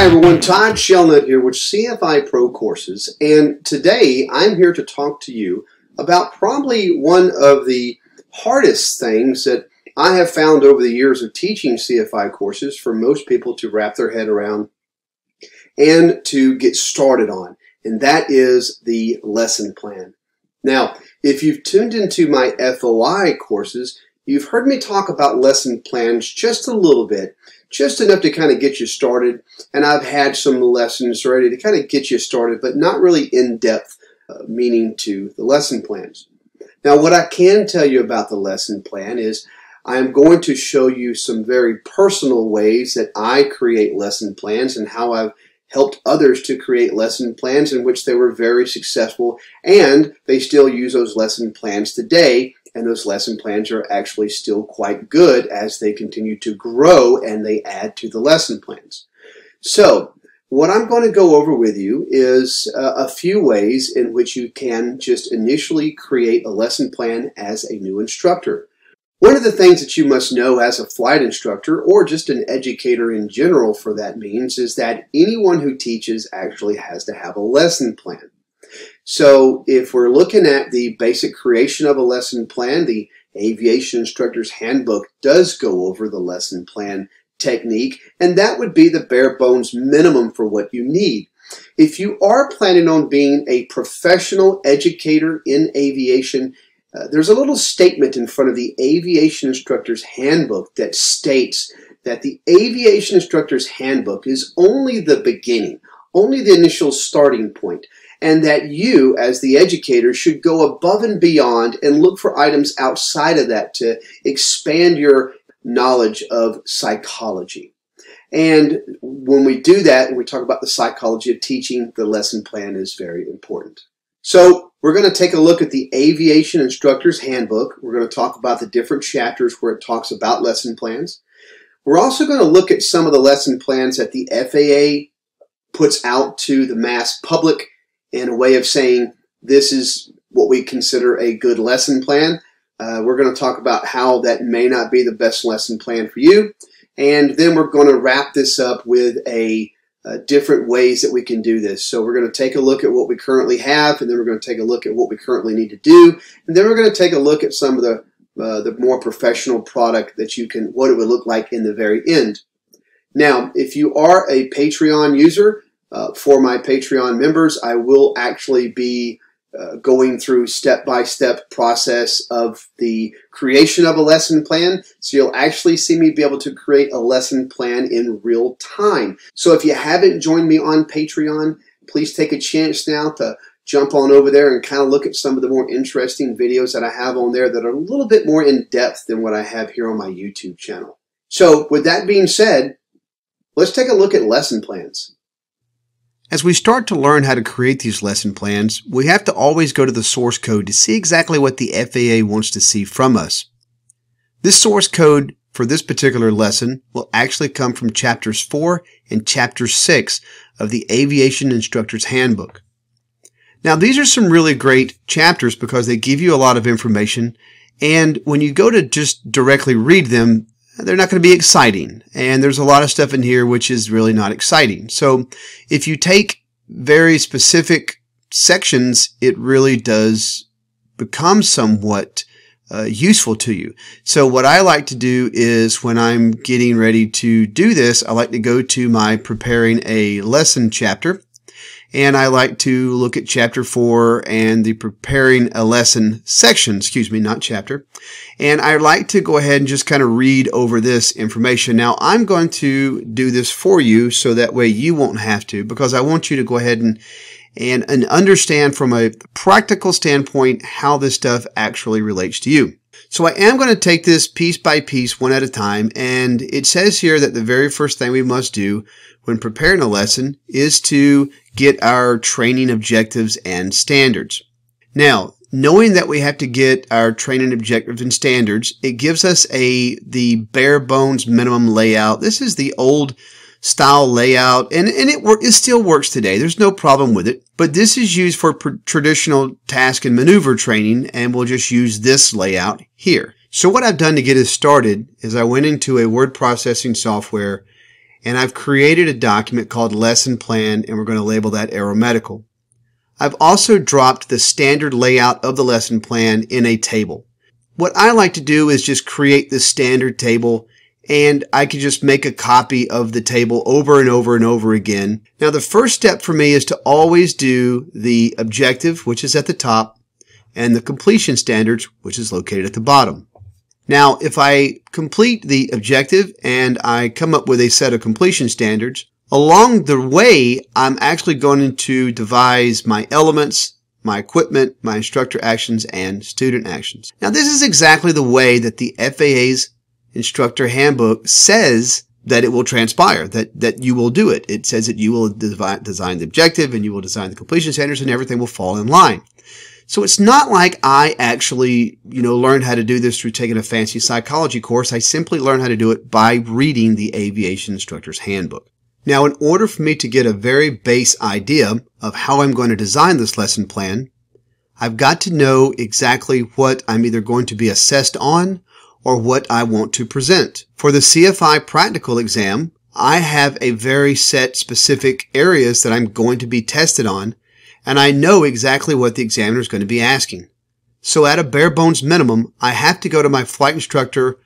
Hi everyone, Todd Shellnut here with CFI Pro Courses, and today I'm here to talk to you about probably one of the hardest things that I have found over the years of teaching CFI courses for most people to wrap their head around and to get started on, and that is the lesson plan. Now, if you've tuned into my FOI courses, you've heard me talk about lesson plans just a little bit, just enough to kind of get you started, and I've had some lessons ready to kind of get you started, but not really in-depth meaning to the lesson plans. Now, what I can tell you about the lesson plan is I'm going to show you some very personal ways that I create lesson plans and how I've helped others to create lesson plans in which they were very successful, and they still use those lesson plans today, and those lesson plans are actually still quite good as they continue to grow and they add to the lesson plans. So, what I'm going to go over with you is a few ways in which you can just initially create a lesson plan as a new instructor. One of the things that you must know as a flight instructor, or just an educator in general for that means, is that anyone who teaches actually has to have a lesson plan. So if we're looking at the basic creation of a lesson plan, the Aviation Instructor's Handbook does go over the lesson plan technique, and that would be the bare bones minimum for what you need. If you are planning on being a professional educator in aviation, there's a little statement in front of the Aviation Instructor's Handbook that states that the Aviation Instructor's Handbook is only the beginning, only the initial starting point, and that you, as the educator, should go above and beyond and look for items outside of that to expand your knowledge of psychology. And when we do that, and we talk about the psychology of teaching, the lesson plan is very important. So we're going to take a look at the Aviation Instructor's Handbook. We're going to talk about the different chapters where it talks about lesson plans. We're also going to look at some of the lesson plans that the FAA puts out to the mass public in a way of saying this is what we consider a good lesson plan. We're going to talk about how that may not be the best lesson plan for you. And then we're going to wrap this up with different ways that we can do this. So we're going to take a look at what we currently have, and then we're going to take a look at what we currently need to do, and then we're going to take a look at some of the more professional product that you can, what it would look like in the very end. Now, if you are a Patreon user, for my Patreon members, I will actually be going through step-by-step process of the creation of a lesson plan. So you'll actually see me be able to create a lesson plan in real time. So if you haven't joined me on Patreon, please take a chance now to jump on over there and kind of look at some of the more interesting videos that I have on there that are a little bit more in depth than what I have here on my YouTube channel. So with that being said, let's take a look at lesson plans. As we start to learn how to create these lesson plans, we have to always go to the source code to see exactly what the FAA wants to see from us. This source code for this particular lesson will actually come from Chapters 4 and Chapter 6 of the Aviation Instructor's Handbook. Now, these are some really great chapters because they give you a lot of information, and when you go to just directly read them, they're not going to be exciting, and there's a lot of stuff in here which is really not exciting. So if you take very specific sections, it really does become somewhat useful to you. So what I like to do is when I'm getting ready to do this, I like to go to my preparing a lesson chapter, and I like to look at Chapter 4 and the preparing a lesson section, not chapter. And I like to go ahead and just kind of read over this information. Now, I'm going to do this for you so that way you won't have to, because I want you to go ahead and understand from a practical standpoint how this stuff actually relates to you. So I am going to take this piece by piece, one at a time, and it says here that the very first thing we must do when preparing a lesson is to get our training objectives and standards. Now, knowing that we have to get our training objectives and standards, it gives us the bare bones minimum layout. This is the old style layout, and it still works today. There's no problem with it, but this is used for traditional task and maneuver training, and we'll just use this layout here. So what I've done to get us started is I went into a word processing software and I've created a document called Lesson Plan, and we're going to label that Aeromedical. I've also dropped the standard layout of the lesson plan in a table. What I like to do is just create the standard table, and I can just make a copy of the table over and over and over again. Now, the first step for me is to always do the objective, which is at the top, and the completion standards, which is located at the bottom. Now, if I complete the objective and I come up with a set of completion standards, along the way, I'm actually going to devise my elements, my equipment, my instructor actions, and student actions. Now, this is exactly the way that the FAA's instructor handbook says that it will transpire, that you will do it. It says that you will design the objective and you will design the completion standards and everything will fall in line. So it's not like I actually, learned how to do this through taking a fancy psychology course. I simply learned how to do it by reading the Aviation Instructor's Handbook. Now, in order for me to get a very base idea of how I'm going to design this lesson plan, I've got to know exactly what I'm either going to be assessed on or what I want to present. For the CFI practical exam, I have a very set specific areas that I'm going to be tested on, and I know exactly what the examiner is going to be asking. So at a bare bones minimum, I have to go to my flight instructor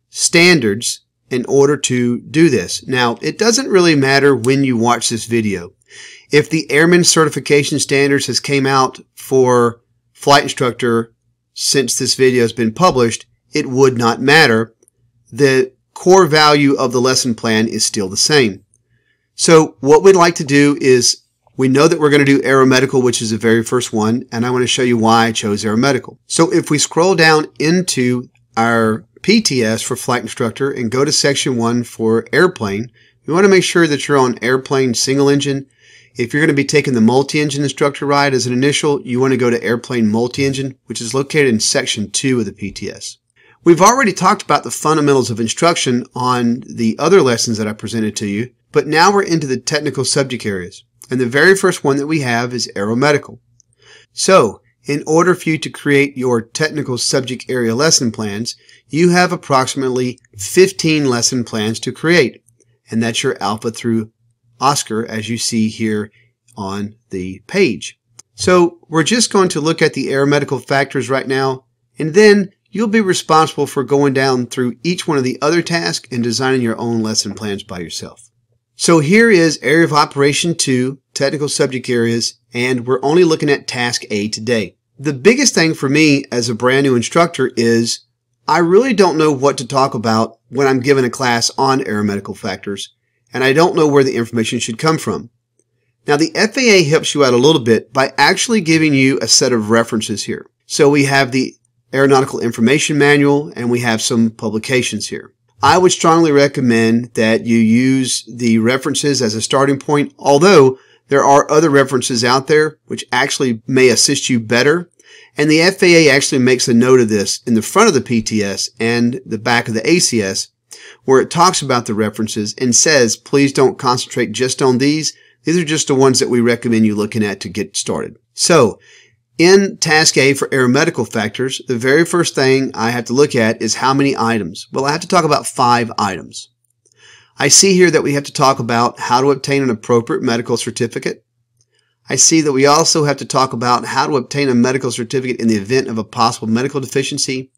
standards in order to do this. Now, it doesn't really matter when you watch this video. If the Airman Certification Standards has came out for flight instructor since this video has been published, it would not matter. The core value of the lesson plan is still the same. So what we'd like to do is, we know that we're going to do Aeromedical, which is the very first one, and I want to show you why I chose Aeromedical. So if we scroll down into our PTS for flight instructor and go to section 1 for airplane, you want to make sure that you're on airplane single engine. If you're going to be taking the multi-engine instructor ride as an initial, you want to go to airplane multi-engine, which is located in section 2 of the PTS. We've already talked about the fundamentals of instruction on the other lessons that I presented to you, but now we're into the technical subject areas. And the very first one that we have is Aeromedical. So, in order for you to create your technical subject area lesson plans, you have approximately 15 lesson plans to create. And that's your alpha through Oscar, as you see here on the page. So, we're just going to look at the aeromedical factors right now, and then you'll be responsible for going down through each one of the other tasks and designing your own lesson plans by yourself. So here is Area of Operation 2, Technical Subject Areas, and we're only looking at Task A today. The biggest thing for me as a brand new instructor is I really don't know what to talk about when I'm given a class on aeromedical factors, and I don't know where the information should come from. Now, the FAA helps you out a little bit by actually giving you a set of references here. So we have the Aeronautical Information Manual, and we have some publications here. I would strongly recommend that you use the references as a starting point, although there are other references out there which actually may assist you better. And the FAA actually makes a note of this in the front of the PTS and the back of the ACS, where it talks about the references and says, please don't concentrate just on these. These are just the ones that we recommend you looking at to get started. So, in Task A for aeromedical factors, the very first thing I have to look at is how many items. Well, I have to talk about 5 items. I see here that we have to talk about how to obtain an appropriate medical certificate. I see that we also have to talk about how to obtain a medical certificate in the event of a possible medical deficiency,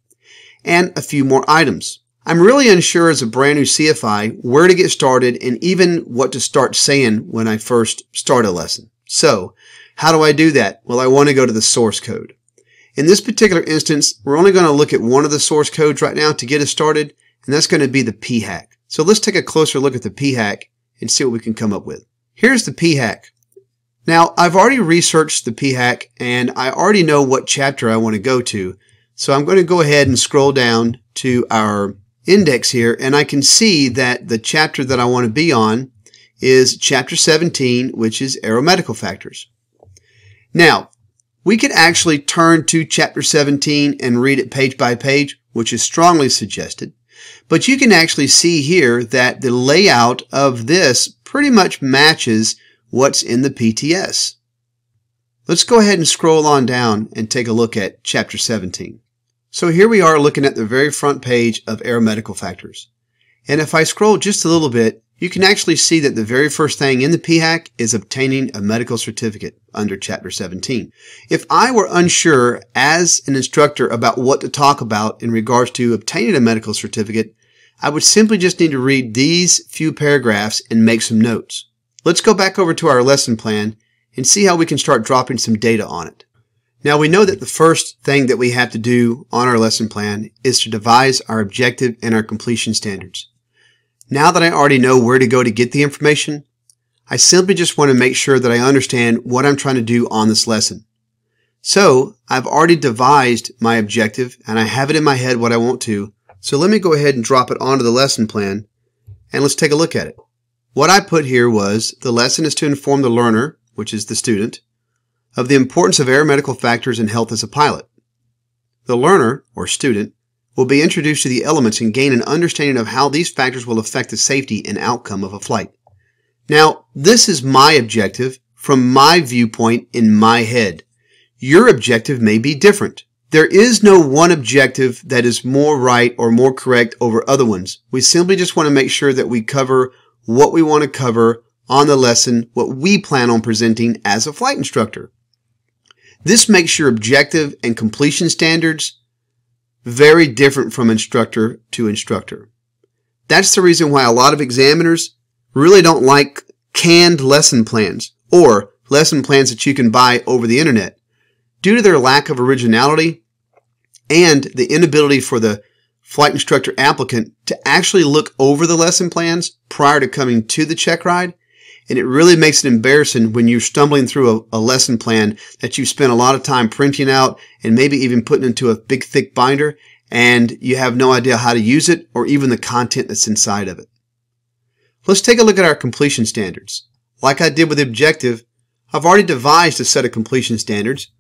and a few more items. I'm really unsure as a brand new CFI where to get started and even what to start saying when I first start a lesson. So, how do I do that? Well, I want to go to the source code. In this particular instance, we're only going to look at one of the source codes right now to get us started, and that's going to be the PHAC. So let's take a closer look at the PHAC and see what we can come up with. Here's the PHAC. Now, I've already researched the PHAC, and I already know what chapter I want to go to. So I'm going to go ahead and scroll down to our index here, and I can see that the chapter that I want to be on is Chapter 17, which is Aeromedical Factors. Now, we could actually turn to Chapter 17 and read it page by page, which is strongly suggested. But you can actually see here that the layout of this pretty much matches what's in the PTS. Let's go ahead and scroll on down and take a look at Chapter 17. So here we are looking at the very front page of Aeromedical Factors. And if I scroll just a little bit, you can actually see that the very first thing in the PHAC is obtaining a medical certificate under Chapter 17. If I were unsure as an instructor about what to talk about in regards to obtaining a medical certificate, I would simply just need to read these few paragraphs and make some notes. Let's go back over to our lesson plan and see how we can start dropping some data on it. Now we know that the first thing that we have to do on our lesson plan is to devise our objective and our completion standards. Now that I already know where to go to get the information, I simply just want to make sure that I understand what I'm trying to do on this lesson. So I've already devised my objective and I have it in my head what I want to. So let me go ahead and drop it onto the lesson plan and let's take a look at it. What I put here was the lesson is to inform the learner, which is the student, of the importance of aeromedical factors in health as a pilot. The learner, or student, will be introduced to the elements and gain an understanding of how these factors will affect the safety and outcome of a flight. Now, this is my objective from my viewpoint in my head. Your objective may be different. There is no one objective that is more right or more correct over other ones. We simply just want to make sure that we cover what we want to cover on the lesson, what we plan on presenting as a flight instructor. This makes your objective and completion standards very different from instructor to instructor. That's the reason why a lot of examiners really don't like canned lesson plans or lesson plans that you can buy over the internet due to their lack of originality and the inability for the flight instructor applicant to actually look over the lesson plans prior to coming to the check ride. And it really makes it embarrassing when you're stumbling through a lesson plan that you spent a lot of time printing out and maybe even putting into a big thick binder and you have no idea how to use it or even the content that's inside of it. Let's take a look at our completion standards. Like I did with the objective, I've already devised a set of completion standards.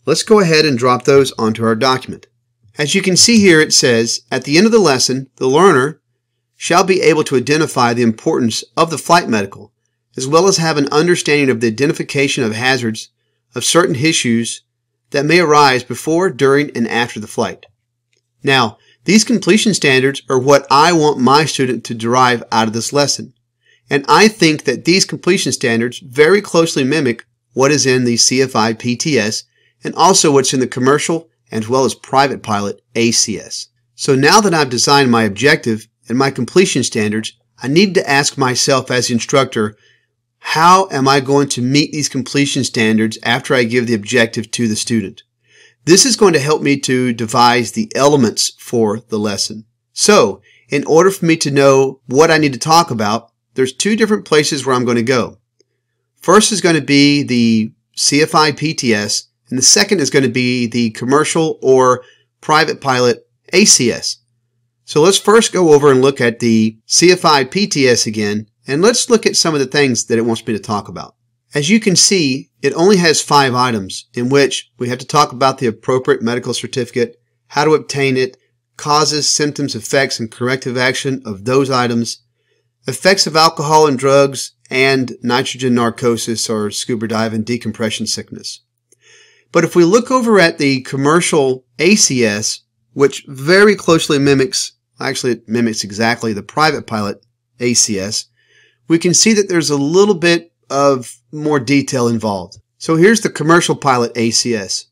Let's go ahead and drop those onto our document. As you can see here, it says, at the end of the lesson, the learner shall be able to identify the importance of the flight medical, as well as have an understanding of the identification of hazards of certain issues that may arise before, during, and after the flight. Now, these completion standards are what I want my student to derive out of this lesson. And I think that these completion standards very closely mimic what is in the CFI PTS and also what's in the commercial as well as private pilot ACS. So now that I've designed my objective and my completion standards, I need to ask myself as the instructor, how am I going to meet these completion standards after I give the objective to the student? This is going to help me to devise the elements for the lesson. So, in order for me to know what I need to talk about, there's two different places where I'm going to go. First is going to be the CFI PTS, and the second is going to be the commercial or private pilot ACS. So let's first go over and look at the CFI PTS again, and let's look at some of the things that it wants me to talk about. As you can see, it only has 5 items in which we have to talk about the appropriate medical certificate, how to obtain it, causes, symptoms, effects, and corrective action of those items, effects of alcohol and drugs, and nitrogen narcosis or scuba dive and decompression sickness. But if we look over at the commercial ACS, which very closely mimics, actually it mimics exactly the private pilot ACS, we can see that there's a little bit of more detail involved. So here's the commercial pilot ACS.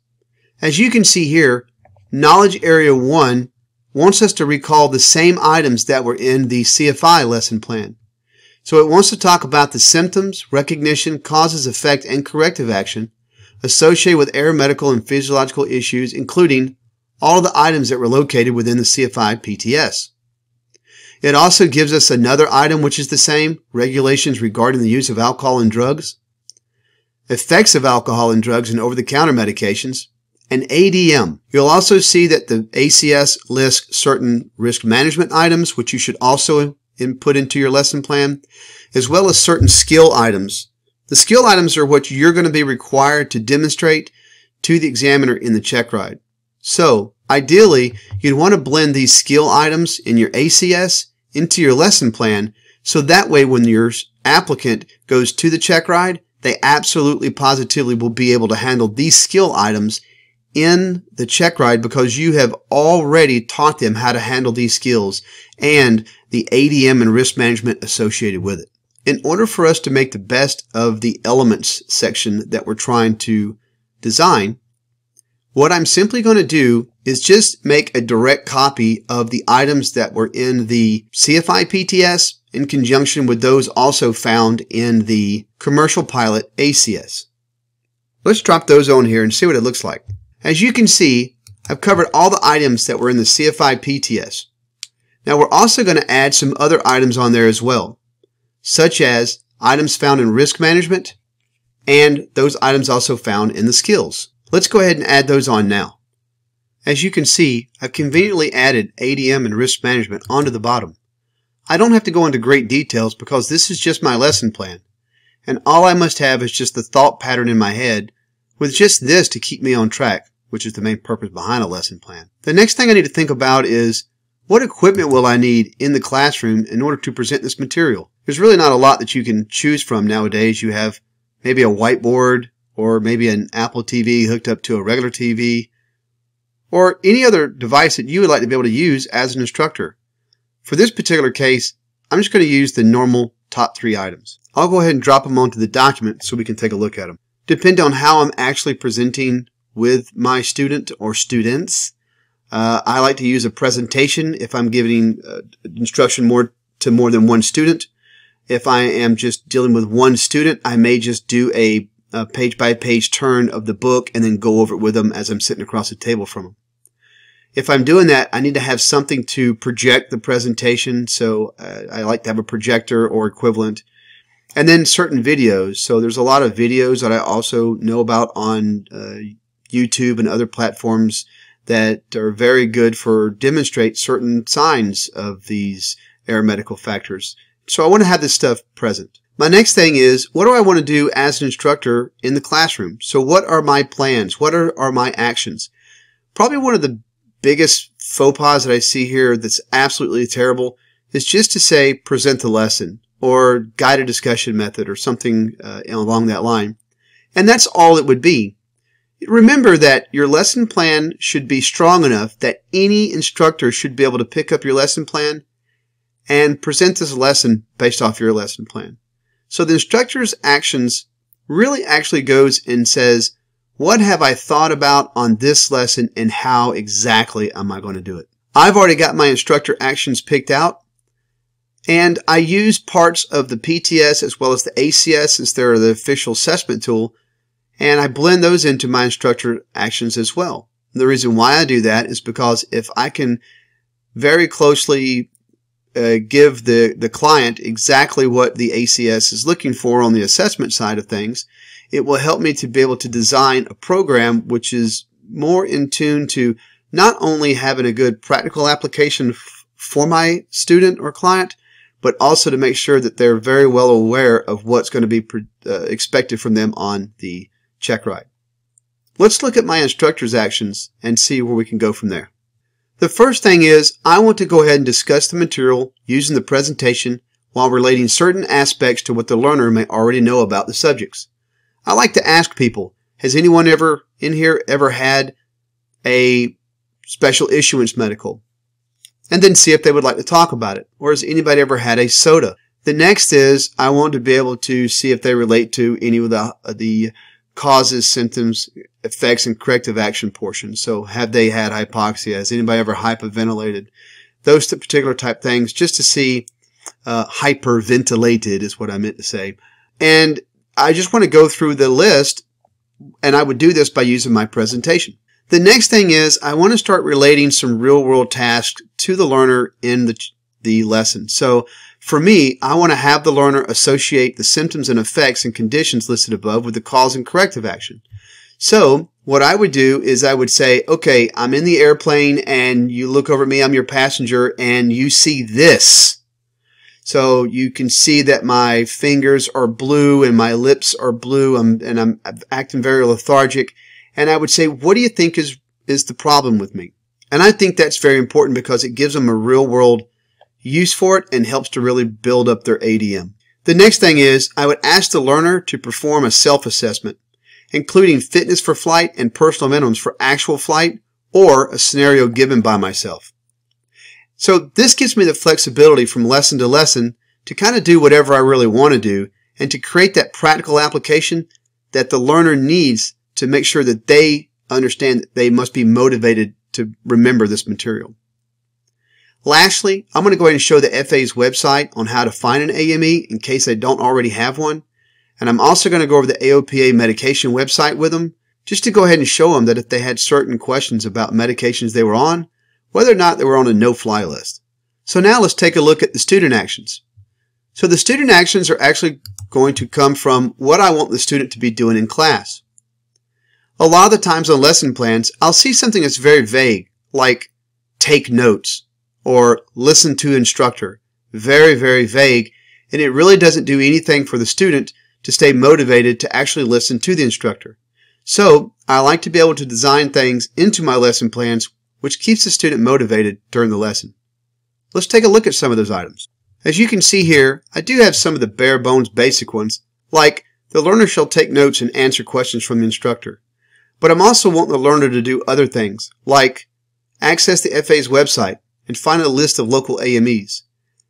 As you can see here, Knowledge Area 1 wants us to recall the same items that were in the CFI lesson plan. So it wants to talk about the symptoms, recognition, causes, effect, and corrective action associated with aeromedical and physiological issues, including all of the items that were located within the CFI PTS. It also gives us another item which is the same, regulations regarding the use of alcohol and drugs, effects of alcohol and drugs and over-the-counter medications, and ADM. You'll also see that the ACS lists certain risk management items which you should also input into your lesson plan, as well as certain skill items. The skill items are what you're going to be required to demonstrate to the examiner in the check ride. So, ideally, you'd want to blend these skill items in your ACS into your lesson plan, so that way when your applicant goes to the check ride, they absolutely positively will be able to handle these skill items in the check ride because you have already taught them how to handle these skills and the ADM and risk management associated with it. In order for us to make the best of the elements section that we're trying to design, what I'm simply going to do is just make a direct copy of the items that were in the CFI PTS in conjunction with those also found in the commercial pilot ACS. Let's drop those on here and see what it looks like. As you can see, I've covered all the items that were in the CFI PTS. Now we're also going to add some other items on there as well, such as items found in risk management and those items also found in the skills. Let's go ahead and add those on now. As you can see, I've conveniently added ADM and risk management onto the bottom. I don't have to go into great details because this is just my lesson plan, and all I must have is just the thought pattern in my head with just this to keep me on track, which is the main purpose behind a lesson plan. The next thing I need to think about is what equipment will I need in the classroom in order to present this material? There's really not a lot that you can choose from nowadays. You have maybe a whiteboard or maybe an Apple TV hooked up to a regular TV or any other device that you would like to be able to use as an instructor. For this particular case, I'm just going to use the normal top 3 items. I'll go ahead and drop them onto the document so we can take a look at them. Depending on how I'm actually presenting with my student or students, I like to use a presentation if I'm giving instruction to more than one student. If I am just dealing with one student, I may just do a page-by-page turn of the book and then go over it with them as I'm sitting across the table from them. If I'm doing that, I need to have something to project the presentation, so I like to have a projector or equivalent. And then certain videos. So there's a lot of videos that I also know about on YouTube and other platforms that are very good for demonstrate certain signs of these aeromedical factors. So I want to have this stuff present. My next thing is, what do I want to do as an instructor in the classroom? So what are my plans? What are my actions? Probably one of the biggest faux pas that I see here that's absolutely terrible is just to say present the lesson or guided discussion method or something along that line. And that's all it would be. Remember that your lesson plan should be strong enough that any instructor should be able to pick up your lesson plan and present this lesson based off your lesson plan. So the instructor's actions really actually goes and says, what have I thought about on this lesson and how exactly am I going to do it? I've already got my instructor actions picked out, and I use parts of the PTS as well as the ACS since they're the official assessment tool, and I blend those into my instructor actions as well. The reason why I do that is because if I can very closely give the client exactly what the ACS is looking for on the assessment side of things, it will help me to be able to design a program which is more in tune to not only having a good practical application for my student or client, but also to make sure that they're very well aware of what's going to be expected from them on the check ride. Let's look at my instructor's actions and see where we can go from there. The first thing is I want to go ahead and discuss the material using the presentation while relating certain aspects to what the learner may already know about the subjects. I like to ask people, has anyone ever in here ever had a special issuance medical? And then see if they would like to talk about it. Or has anybody ever had a SOTA? The next is I want to be able to see if they relate to any of the causes, symptoms, effects, and corrective action portions. So have they had hypoxia? Has anybody ever hyperventilated? Those particular type things, just to see hyperventilated is what I meant to say. And I just want to go through the list, and I would do this by using my presentation. The next thing is I want to start relating some real-world tasks to the learner in the lesson. So for me, I want to have the learner associate the symptoms and effects and conditions listed above with the cause and corrective action. So what I would do is I would say, okay, I'm in the airplane and you look over at me, I'm your passenger, and you see this. So you can see that my fingers are blue and my lips are blue and I'm acting very lethargic. And I would say, what do you think is the problem with me? And I think that's very important because it gives them a real world use for it and helps to really build up their ADM. The next thing is I would ask the learner to perform a self-assessment. including fitness for flight and personal minimums for actual flight or a scenario given by myself. So this gives me the flexibility from lesson to lesson to kind of do whatever I really want to do and to create that practical application that the learner needs to make sure that they understand that they must be motivated to remember this material. Lastly, I'm going to go ahead and show the FAA's website on how to find an AME in case they don't already have one. And I'm also going to go over the AOPA medication website with them just to go ahead and show them that if they had certain questions about medications they were on, whether or not they were on a no-fly list. So now let's take a look at the student actions. So the student actions are actually going to come from what I want the student to be doing in class. A lot of the times on lesson plans, I'll see something that's very vague, like take notes or listen to instructor. Very, very vague, and it really doesn't do anything for the student to stay motivated to actually listen to the instructor. So I like to be able to design things into my lesson plans which keeps the student motivated during the lesson. Let's take a look at some of those items. As you can see here, I do have some of the bare bones basic ones, like the learner shall take notes and answer questions from the instructor. But I'm also wanting the learner to do other things, like access the FAA's website and find a list of local AMEs.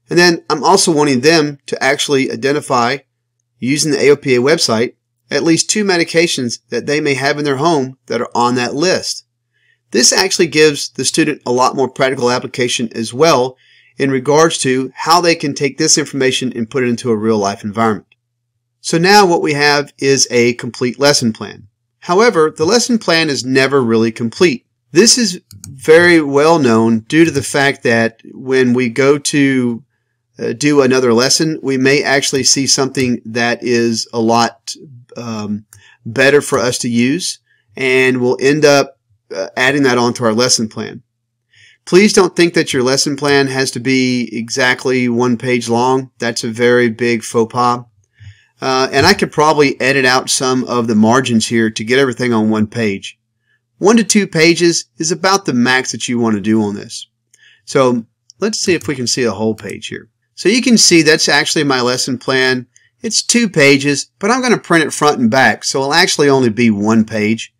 And then I'm also wanting them to actually identify, using the AOPA website, at least 2 medications that they may have in their home that are on that list. This actually gives the student a lot more practical application as well in regards to how they can take this information and put it into a real-life environment. So now what we have is a complete lesson plan. However, the lesson plan is never really complete. This is very well known due to the fact that when we go to do another lesson, we may actually see something that is a lot better for us to use, and we'll end up adding that onto our lesson plan. Please don't think that your lesson plan has to be exactly 1 page long. That's a very big faux pas. And I could probably edit out some of the margins here to get everything on 1 page. 1 to 2 pages is about the max that you want to do on this. So let's see if we can see a whole page here. So you can see that's actually my lesson plan. It's 2 pages, but I'm going to print it front and back, so it'll actually only be 1 page.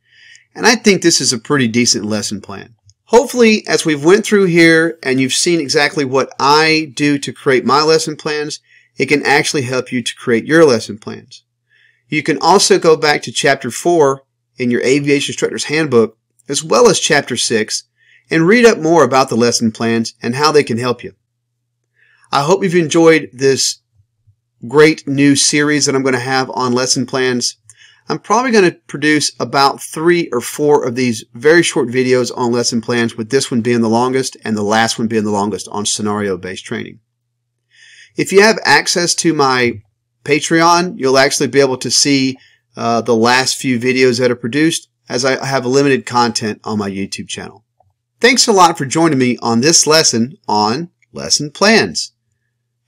And I think this is a pretty decent lesson plan. Hopefully, as we've went through here and you've seen exactly what I do to create my lesson plans, it can actually help you to create your lesson plans. You can also go back to Chapter 4 in your Aviation Instructor's Handbook, as well as Chapter 6, and read up more about the lesson plans and how they can help you. I hope you've enjoyed this great new series that I'm going to have on lesson plans. I'm probably going to produce about 3 or 4 of these very short videos on lesson plans, with this one being the longest and the last one being the longest on scenario-based training. If you have access to my Patreon, you'll actually be able to see the last few videos that are produced, as I have limited content on my YouTube channel. Thanks a lot for joining me on this lesson on lesson plans.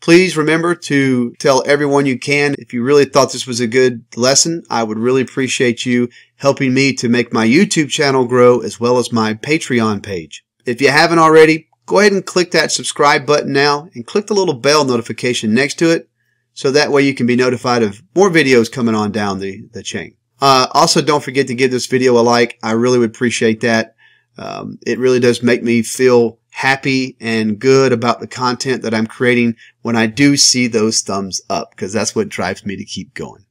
Please remember to tell everyone you can. If you really thought this was a good lesson, I would really appreciate you helping me to make my YouTube channel grow, as well as my Patreon page. If you haven't already, go ahead and click that subscribe button now and click the little bell notification next to it, so that way you can be notified of more videos coming on down the chain. Also, don't forget to give this video a like. I really would appreciate that. It really does make me feel happy and good about the content that I'm creating when I do see those thumbs up, because that's what drives me to keep going.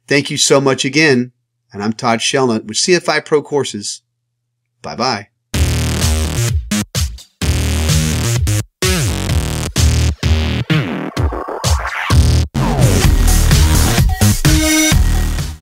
Thank you so much again, and I'm Todd Shellnut with CFI Pro Courses. Bye-bye.